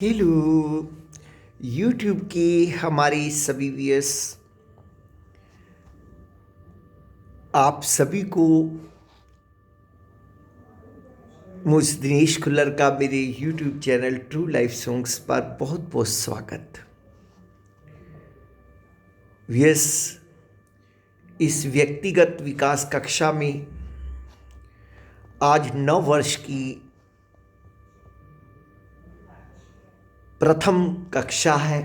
Hello. YouTube की हमारी सभी व्यूअर्स, आप सभी को मुझ दिनेश खुल्लर का मेरे YouTube channel true life songs पर बहुत बहुत स्वागत। व्यूअर्स, इस व्यक्तिगत विकास कक्षा में आज 9 वर्ष की प्रथम कक्षा है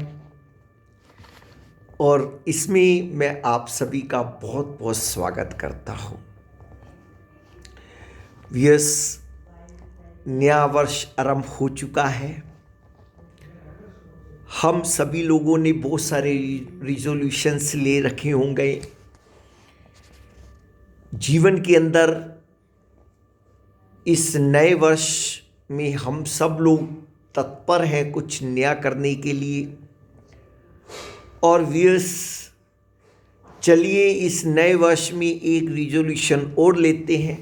और इसमें मैं आप सभी का बहुत बहुत स्वागत करता हूँ। व्यूअर्स, नया वर्ष आरंभ हो चुका है। हम सभी लोगों ने बहुत सारे रिजोल्यूशंस ले रखे होंगे। जीवन के अंदर इस नए वर्ष में हम सब लोग तत्पर हैं कुछ नया करने के लिए। और व्यूअर्स, चलिए इस नए वर्ष में एक रिजोल्यूशन और लेते हैं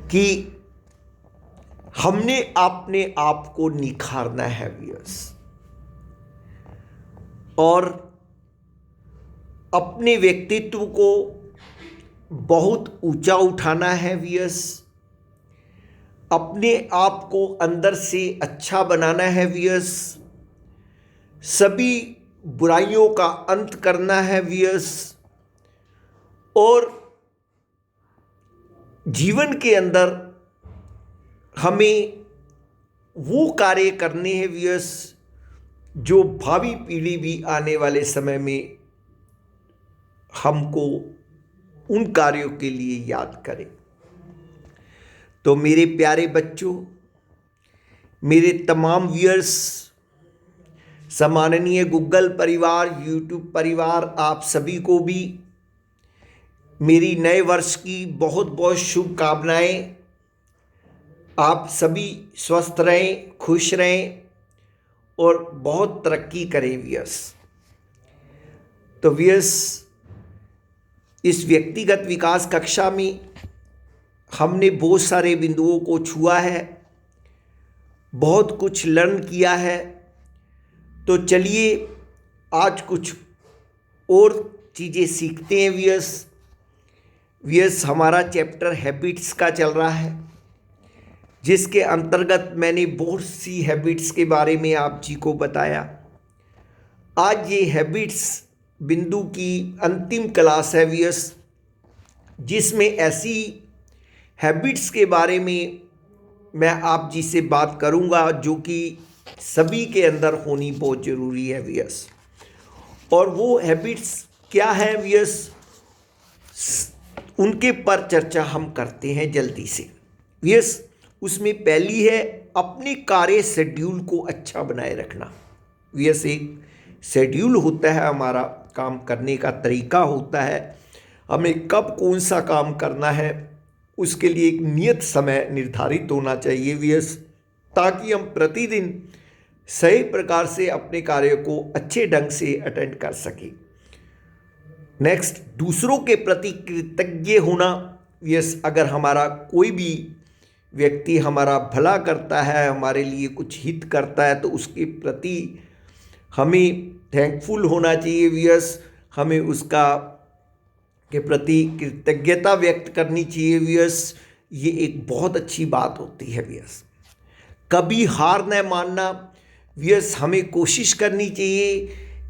कि हमने अपने आप को निखारना है व्यूअर्स, और अपने व्यक्तित्व को बहुत ऊंचा उठाना है व्यूअर्स। अपने आप को अंदर से अच्छा बनाना है व्यूअर्स। सभी बुराइयों का अंत करना है व्यूअर्स। और जीवन के अंदर हमें वो कार्य करने हैं व्यूअर्स जो भावी पीढ़ी भी आने वाले समय में हमको उन कार्यों के लिए याद करे। तो मेरे प्यारे बच्चों, मेरे तमाम व्यूअर्स, सम्माननीय गूगल परिवार, यूट्यूब परिवार, आप सभी को भी मेरी नए वर्ष की बहुत बहुत शुभकामनाएं। आप सभी स्वस्थ रहें, खुश रहें और बहुत तरक्की करें व्यूअर्स। तो व्यूअर्स, इस व्यक्तिगत विकास कक्षा में हमने बहुत सारे बिंदुओं को छुआ है, बहुत कुछ लर्न किया है। तो चलिए आज कुछ और चीज़ें सीखते हैं व्यूअर्स। व्यूअर्स, हमारा चैप्टर हैबिट्स का चल रहा है, जिसके अंतर्गत मैंने बहुत सी हैबिट्स के बारे में आप जी को बताया। आज ये हैबिट्स बिंदु की अंतिम क्लास है व्यूअर्स, जिसमें ऐसी हैबिट्स के बारे में मैं आप जी से बात करूंगा जो कि सभी के अंदर होनी बहुत ज़रूरी है व्यूअर्स। और वो हैबिट्स क्या है व्यूअर्स, उनके पर चर्चा हम करते हैं जल्दी से व्यूअर्स। उसमें पहली है अपने कार्य शेड्यूल को अच्छा बनाए रखना। व्यूअर्स, एक शेड्यूल होता है, हमारा काम करने का तरीका होता है, हमें कब कौन सा काम करना है, उसके लिए एक नियत समय निर्धारित होना चाहिए व्यूअर्स, ताकि हम प्रतिदिन सही प्रकार से अपने कार्य को अच्छे ढंग से अटेंड कर सकें। नेक्स्ट, दूसरों के प्रति कृतज्ञ होना व्यूअर्स। अगर हमारा कोई भी व्यक्ति हमारा भला करता है, हमारे लिए कुछ हित करता है, तो उसके प्रति हमें थैंकफुल होना चाहिए व्यूअर्स। हमें उसका के प्रति कृतज्ञता व्यक्त करनी चाहिए व्यूअर्स। ये एक बहुत अच्छी बात होती है व्यूअर्स। कभी हार न मानना व्यूअर्स। हमें कोशिश करनी चाहिए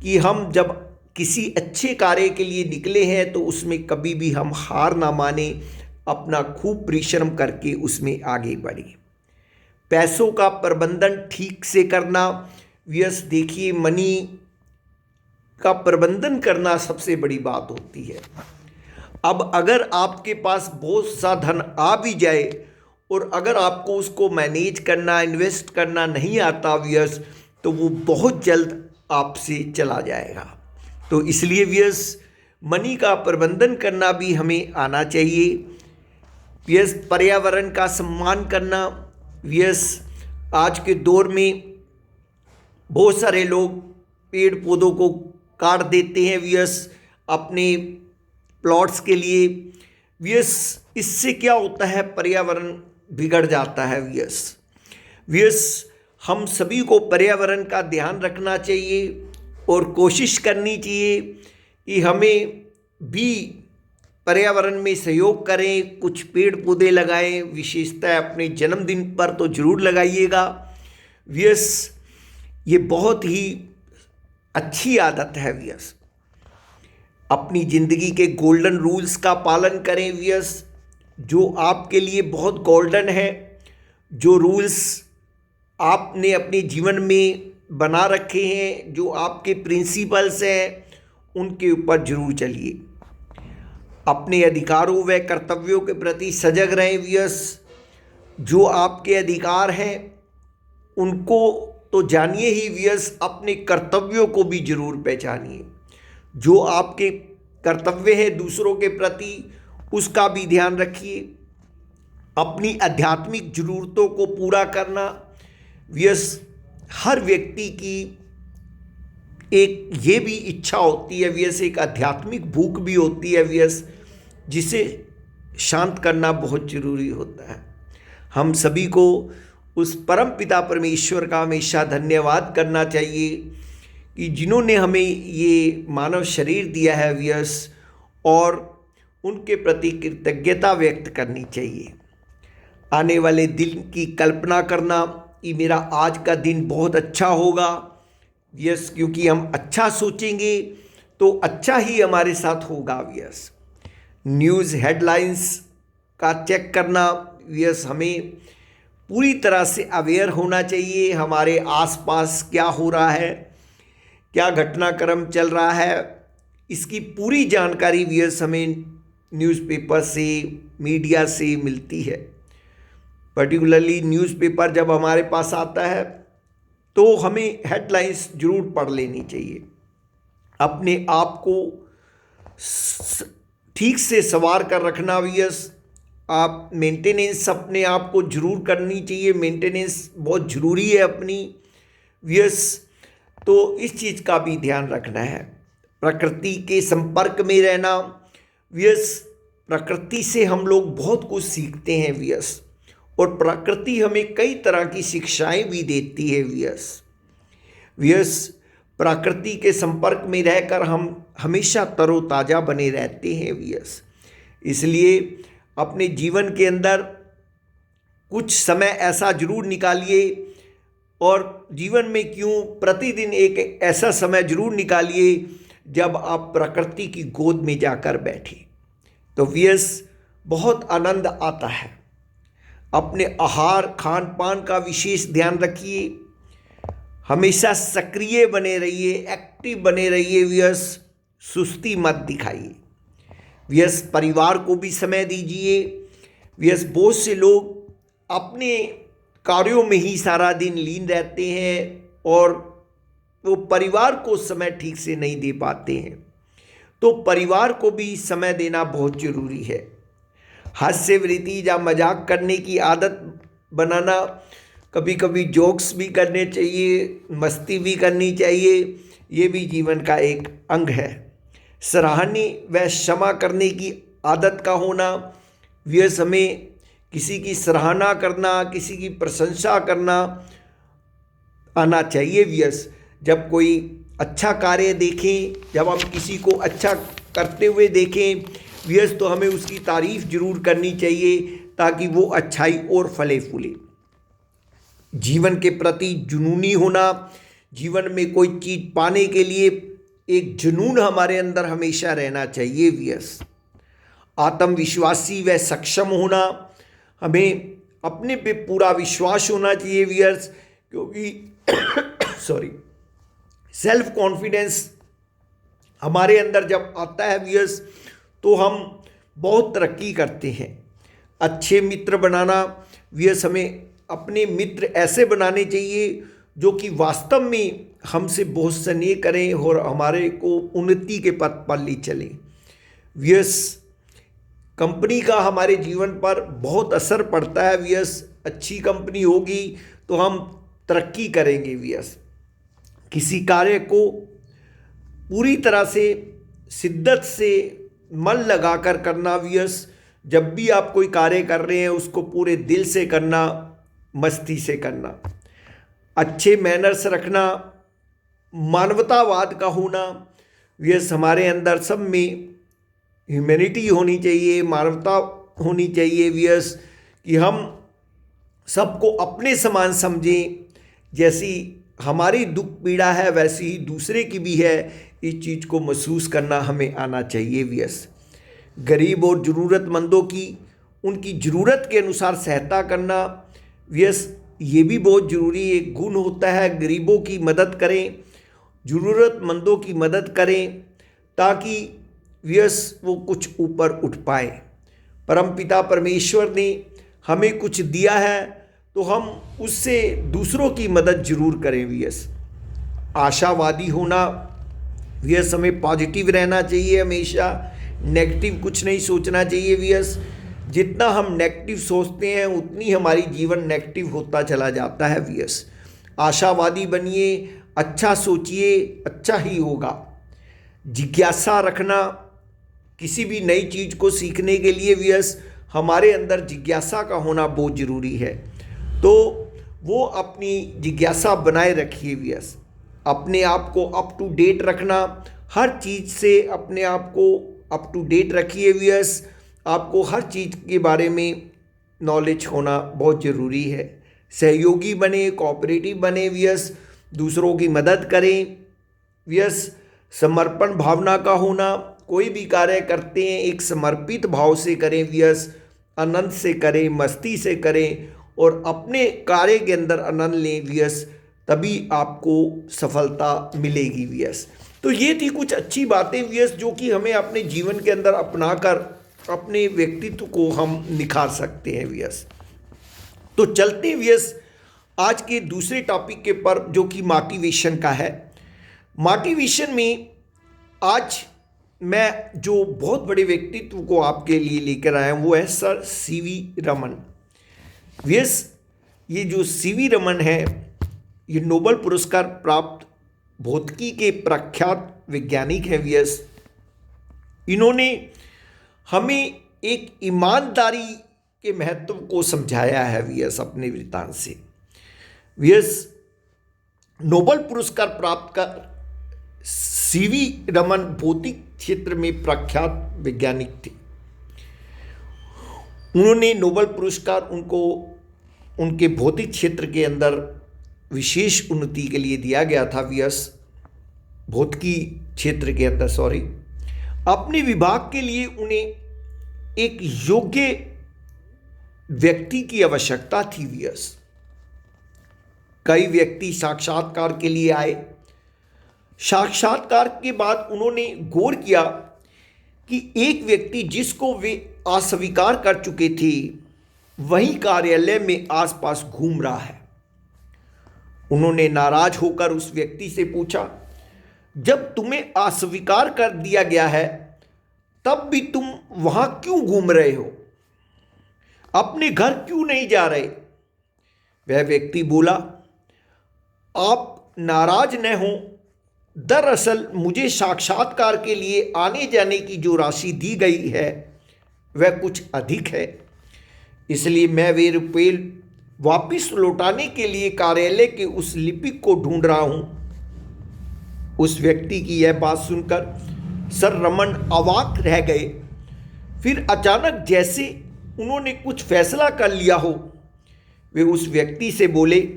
कि हम जब किसी अच्छे कार्य के लिए निकले हैं तो उसमें कभी भी हम हार ना माने, अपना खूब परिश्रम करके उसमें आगे बढ़े। पैसों का प्रबंधन ठीक से करना व्यूअर्स। देखिए, मनी का प्रबंधन करना सबसे बड़ी बात होती है। अब अगर आपके पास बहुत सा धन आ भी जाए और अगर आपको उसको मैनेज करना, इन्वेस्ट करना नहीं आता व्यूअर्स, तो वो बहुत जल्द आपसे चला जाएगा। तो इसलिए व्यूअर्स, मनी का प्रबंधन करना भी हमें आना चाहिए व्यूअर्स। पर्यावरण का सम्मान करना व्यूअर्स। आज के दौर में बहुत सारे लोग पेड़ पौधों को काट देते हैं व्यूअर्स अपने प्लॉट्स के लिए व्यूअर्स। इससे क्या होता है, पर्यावरण बिगड़ जाता है व्यूअर्स। हम सभी को पर्यावरण का ध्यान रखना चाहिए और कोशिश करनी चाहिए कि हमें भी पर्यावरण में सहयोग करें, कुछ पेड़ पौधे लगाएं, विशेषतः अपने जन्मदिन पर तो जरूर लगाइएगा। व्यस ये बहुत ही अच्छी आदत है व्यस। अपनी ज़िंदगी के गोल्डन रूल्स का पालन करें व्यस, जो आपके लिए बहुत गोल्डन है। जो रूल्स आपने अपने जीवन में बना रखे हैं, जो आपके प्रिंसिपल्स हैं, उनके ऊपर जरूर चलिए। अपने अधिकारों व कर्तव्यों के प्रति सजग रहें व्यस। जो आपके अधिकार हैं उनको तो जानिए ही व्यस, अपने कर्तव्यों को भी जरूर पहचानिए। जो आपके कर्तव्य है दूसरों के प्रति, उसका भी ध्यान रखिए। अपनी आध्यात्मिक जरूरतों को पूरा करना व्यस हर व्यक्ति की एक ये भी इच्छा होती है व्यस, एक आध्यात्मिक भूख भी होती है व्यस, जिसे शांत करना बहुत जरूरी होता है। हम सभी को उस परम पिता परमेश्वर का हमेशा धन्यवाद करना चाहिए कि जिन्होंने हमें ये मानव शरीर दिया है व्यस, और उनके प्रति कृतज्ञता व्यक्त करनी चाहिए। आने वाले दिन की कल्पना करना कि मेरा आज का दिन बहुत अच्छा होगा व्यस, क्योंकि हम अच्छा सोचेंगे तो अच्छा ही हमारे साथ होगा व्यस। न्यूज़ हेडलाइंस का चेक करना व्यस, हमें पूरी तरह से अवेयर होना चाहिए। हमारे आसपास क्या हो रहा है, क्या घटनाक्रम चल रहा है, इसकी पूरी जानकारी व्यस हमें न्यूज़पेपर से, मीडिया से मिलती है। पर्टिकुलरली न्यूज़पेपर जब हमारे पास आता है तो हमें हेडलाइंस जरूर पढ़ लेनी चाहिए। अपने आप को ठीक से संवार कर रखना व्यस। आप मेंटेनेंस अपने आप को जरूर करनी चाहिए, मेंटेनेंस बहुत ज़रूरी है अपनी व्यस। तो इस चीज़ का भी ध्यान रखना है। प्रकृति के संपर्क में रहना व्यस, प्रकृति से हम लोग बहुत कुछ सीखते हैं व्यस, और प्रकृति हमें कई तरह की शिक्षाएं भी देती है व्यस। प्रकृति के संपर्क में रहकर हम हमेशा तरोताज़ा बने रहते हैं व्यस। इसलिए अपने जीवन के अंदर कुछ समय ऐसा जरूर निकालिए, और जीवन में क्यों प्रतिदिन एक ऐसा समय जरूर निकालिए जब आप प्रकृति की गोद में जाकर बैठे, तो व्यस बहुत आनंद आता है। अपने आहार खान पान का विशेष ध्यान रखिए। हमेशा सक्रिय बने रहिए, एक्टिव बने रहिए व्यस, सुस्ती मत दिखाइए व्यस। परिवार को भी समय दीजिए व्यस। बहुत से लोग अपने कार्यों में ही सारा दिन लीन रहते हैं और वो परिवार को समय ठीक से नहीं दे पाते हैं, तो परिवार को भी समय देना बहुत ज़रूरी है। हास्यवृत्ति या मजाक करने की आदत बनाना, कभी कभी जोक्स भी करने चाहिए, मस्ती भी करनी चाहिए, ये भी जीवन का एक अंग है। सराहनीय व क्षमा करने की आदत का होना व्यस, हमें किसी की सराहना करना, किसी की प्रशंसा करना आना चाहिए व्यस। जब कोई अच्छा कार्य देखें, जब हम किसी को अच्छा करते हुए देखें व्यस, तो हमें उसकी तारीफ जरूर करनी चाहिए ताकि वो अच्छाई और फले फूले। जीवन के प्रति जुनूनी होना, जीवन में कोई चीज़ पाने के लिए एक जुनून हमारे अंदर हमेशा रहना चाहिए व्यस। आत्मविश्वासी व सक्षम होना, हमें अपने पे पूरा विश्वास होना चाहिए व्यस, क्योंकि सेल्फ कॉन्फिडेंस हमारे अंदर जब आता है व्यस, तो हम बहुत तरक्की करते हैं। अच्छे मित्र बनाना व्यस, हमें अपने मित्र ऐसे बनाने चाहिए जो कि वास्तव में हमसे बहुत स्नेह करें और हमारे को उन्नति के पथ पर ले चलें व्यस। कंपनी का हमारे जीवन पर बहुत असर पड़ता है व्यस। अच्छी कंपनी होगी तो हम तरक्की करेंगे व्यस। किसी कार्य को पूरी तरह से शिद्दत से मन लगाकर करना व्यस। जब भी आप कोई कार्य कर रहे हैं उसको पूरे दिल से करना, मस्ती से करना। अच्छे मैनर्स रखना, मानवतावाद का होना, यस हमारे अंदर सब में ह्यूमैनिटी होनी चाहिए, मानवता होनी चाहिए, यस कि हम सबको अपने समान समझें, जैसी हमारी दुख पीड़ा है वैसी ही दूसरे की भी है, इस चीज़ को महसूस करना हमें आना चाहिए। यस गरीब और ज़रूरतमंदों की उनकी ज़रूरत के अनुसार सहायता करना, यस ये भी बहुत ज़रूरी एक गुण होता है। गरीबों की मदद करें, ज़रूरतमंदों की मदद करें, ताकि यस वो कुछ ऊपर उठ पाए। परमपिता परमेश्वर ने हमें कुछ दिया है तो हम उससे दूसरों की मदद जरूर करें। यस आशावादी होना, यस हमें पॉजिटिव रहना चाहिए, हमेशा नेगेटिव कुछ नहीं सोचना चाहिए। यस जितना हम नेगेटिव सोचते हैं उतनी हमारी जीवन नेगेटिव होता चला जाता है। यस आशावादी बनिए, अच्छा सोचिए, अच्छा ही होगा। जिज्ञासा रखना, किसी भी नई चीज़ को सीखने के लिए यस हमारे अंदर जिज्ञासा का होना बहुत ज़रूरी है। तो वो अपनी जिज्ञासा बनाए रखिए। यस अपने आप को अप टू डेट रखना, हर चीज़ से अपने आप को अप टू डेट रखिए। यस आपको हर चीज़ के बारे में नॉलेज होना बहुत ज़रूरी है। सहयोगी बने, कोऑपरेटिव बने, यस दूसरों की मदद करें। यस समर्पण भावना का होना, कोई भी कार्य करते हैं एक समर्पित भाव से करें। यस आनंद से करें, मस्ती से करें और अपने कार्य के अंदर आनंद लें। यस तभी आपको सफलता मिलेगी। यस तो ये थी कुछ अच्छी बातें यस जो कि हमें अपने जीवन के अंदर अपनाकर अपने व्यक्तित्व को हम निखार सकते हैं। यस तो चलते यस आज के दूसरे टॉपिक के पर जो कि मोटिवेशन का है। मोटिवेशन में आज मैं जो बहुत बड़े व्यक्तित्व को आपके लिए लेकर आया हूँ वो है सर सीवी रमन। यस ये जो सीवी रमन है ये नोबेल पुरस्कार प्राप्त भौतिकी के प्रख्यात वैज्ञानिक हैं। यस इन्होंने हमें एक ईमानदारी के महत्व को समझाया है। यस अपने वृत्तांत से यस नोबेल पुरस्कार प्राप्त कर सीवी रमन भौतिक क्षेत्र में प्रख्यात वैज्ञानिक थे। उन्होंने नोबेल पुरस्कार उनको उनके भौतिक क्षेत्र के अंदर विशेष उन्नति के लिए दिया गया था। यस भौतिकी क्षेत्र के अंदर अपने विभाग के लिए उन्हें एक योग्य व्यक्ति की आवश्यकता थी। यस कई व्यक्ति साक्षात्कार के लिए आए। साक्षात्कार के बाद उन्होंने गौर किया कि एक व्यक्ति जिसको वे अस्वीकार कर चुके थे वही कार्यालय में आसपास घूम रहा है। उन्होंने नाराज होकर उस व्यक्ति से पूछा, जब तुम्हें अस्वीकार कर दिया गया है तब भी तुम वहां क्यों घूम रहे हो, अपने घर क्यों नहीं जा रहे? वह व्यक्ति बोला, आप नाराज न हो, दरअसल मुझे साक्षात्कार के लिए आने जाने की जो राशि दी गई है वह कुछ अधिक है, इसलिए मैं वे रुपये वापिस लौटाने के लिए कार्यालय के उस लिपिक को ढूंढ रहा हूं। उस व्यक्ति की यह बात सुनकर सर रमन अवाक रह गए। फिर अचानक जैसे उन्होंने कुछ फैसला कर लिया हो, वे उस व्यक्ति से बोले,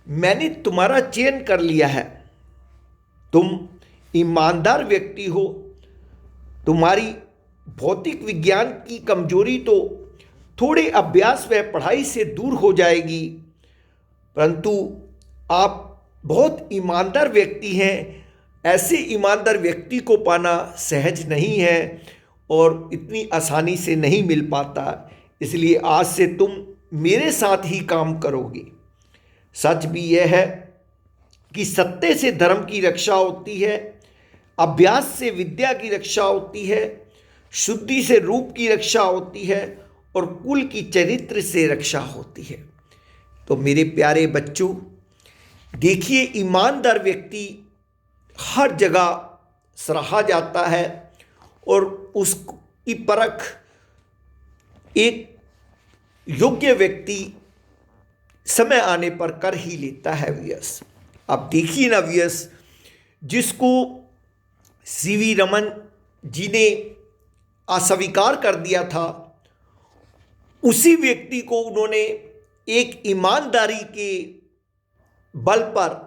मैंने तुम्हारा चयन कर लिया है, तुम ईमानदार व्यक्ति हो। तुम्हारी भौतिक विज्ञान की कमजोरी तो थोड़े अभ्यास व पढ़ाई से दूर हो जाएगी, परंतु आप बहुत ईमानदार व्यक्ति हैं। ऐसे ईमानदार व्यक्ति को पाना सहज नहीं है और इतनी आसानी से नहीं मिल पाता, इसलिए आज से तुम मेरे साथ ही काम करोगे। सच भी यह है कि सत्य से धर्म की रक्षा होती है, अभ्यास से विद्या की रक्षा होती है, शुद्धि से रूप की रक्षा होती है और कुल की चरित्र से रक्षा होती है। तो मेरे प्यारे बच्चों, देखिए ईमानदार व्यक्ति हर जगह सराहा जाता है और उसकी परख एक योग्य व्यक्ति समय आने पर कर ही लेता है व्यस। अब देखिए ना व्यस, जिसको सीवी रमन जी ने अस्वीकार कर दिया था, उसी व्यक्ति को उन्होंने एक ईमानदारी के बल पर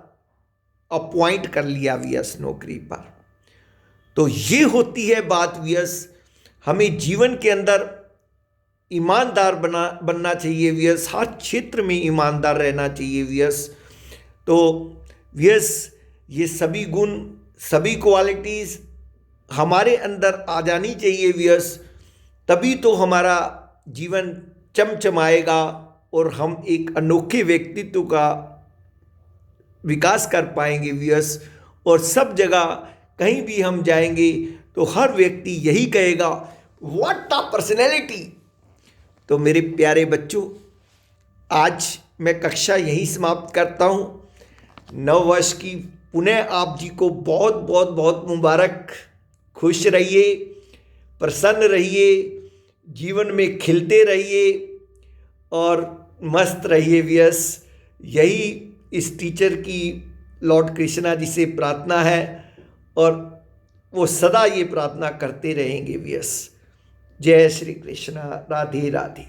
अपॉइंट कर लिया व्यस नौकरी पर। तो ये होती है बात व्यस, हमें जीवन के अंदर ईमानदार बनना चाहिए व्यस, हर क्षेत्र में ईमानदार रहना चाहिए व्यस। तो व्यस ये सभी गुण, सभी क्वालिटीज़ हमारे अंदर आ जानी चाहिए व्यस, तभी तो हमारा जीवन चमचमाएगा और हम एक अनोखे व्यक्तित्व का विकास कर पाएंगे व्यस। और सब जगह कहीं भी हम जाएंगे तो हर व्यक्ति यही कहेगा, व्हाट अ पर्सनैलिटी। तो मेरे प्यारे बच्चों, आज मैं कक्षा यहीं समाप्त करता हूँ। नव वर्ष की पुनः आप जी को बहुत बहुत बहुत मुबारक। खुश रहिए, प्रसन्न रहिए, जीवन में खिलते रहिए और मस्त रहिए व्यस। यही इस टीचर की लॉर्ड कृष्णा जी से प्रार्थना है और वो सदा ये प्रार्थना करते रहेंगे व्यस। जय श्री कृष्णा, राधे राधे।